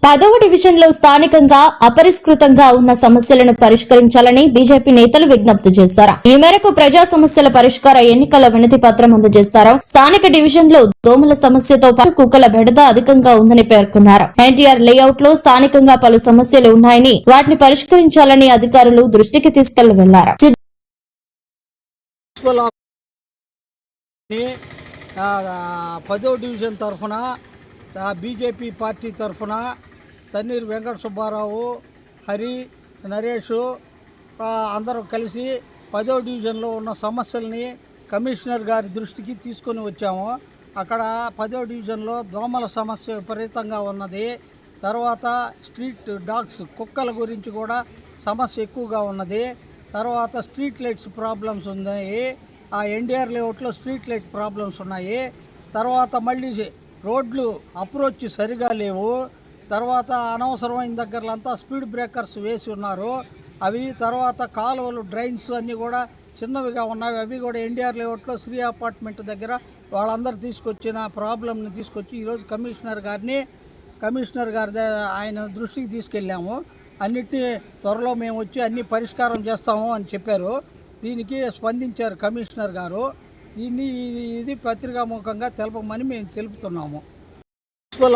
10వ డివిజన్లో స్థానికంగా అపరిష్కృతంగా ఉన్న సమస్యలను పరిష్కరించాలని బీజేపీ నేతలు విజ్ఞప్తి చేశారు. ఈ మేరకు ప్రజా సమస్యల పరిష్కార ఎన్నికల వినతి పత్రం అందజేస్తారు. స్థానిక డివిజన్లో దోమల సమస్యతో పాటు కుక్కల బెడద అధికంగా ఉందని పేర్కొన్నారు. ఎన్టీఆర్ లేఅవుట్ లో స్థానికంగా పలు సమస్యలు ఉన్నాయని వాటిని పరిష్కరించాలని అధికారులు దృష్టికి తీసుకెళ్లి వెళ్లారు. 10వ డివిజన్ తరఫున బీజేపీ పార్టీ తరఫున తన్నీరు వెంకట సుబ్బారావు, హరి, నరేష్ అందరూ కలిసి 10వ డివిజన్లో ఉన్న సమస్యల్ని కమిషనర్ గారి దృష్టికి తీసుకొని వచ్చాము. అక్కడ 10వ డివిజన్లో దోమల సమస్య విపరీతంగా ఉన్నది. తర్వాత స్ట్రీట్ డాగ్స్ కుక్కల గురించి కూడా సమస్య ఎక్కువగా ఉన్నది. తర్వాత స్ట్రీట్ లైట్స్ ప్రాబ్లమ్స్ ఉన్నాయి. ఆ ఎన్టీఆర్ లేఅవుట్లో స్ట్రీట్ లైట్ ప్రాబ్లమ్స్ ఉన్నాయి. తర్వాత మళ్ళీ రోడ్లు అప్రోచ్ సరిగా లేవు. తర్వాత అనవసరమైన దగ్గరలంతా స్పీడ్ బ్రేకర్స్ వేసి ఉన్నారు. అవి తర్వాత కాలువలు డ్రైన్స్ అన్నీ కూడా చిన్నవిగా ఉన్నాయి. అవి కూడా ఎన్టీఆర్ లేఅవుట్లో శ్రీ అపార్ట్మెంట్ దగ్గర వాళ్ళందరూ తీసుకొచ్చిన ప్రాబ్లమ్ని తీసుకొచ్చి ఈరోజు కమిషనర్ గారి ఆయన దృష్టికి తీసుకెళ్ళాము. అన్నిటినీ త్వరలో మేము వచ్చి అన్ని పరిష్కారం చేస్తాము అని చెప్పారు. దీనికి స్పందించారు కమిషనర్ గారు. ఇది పత్రికాముఖంగా తెలపమని మేము తెలుపుతున్నాము.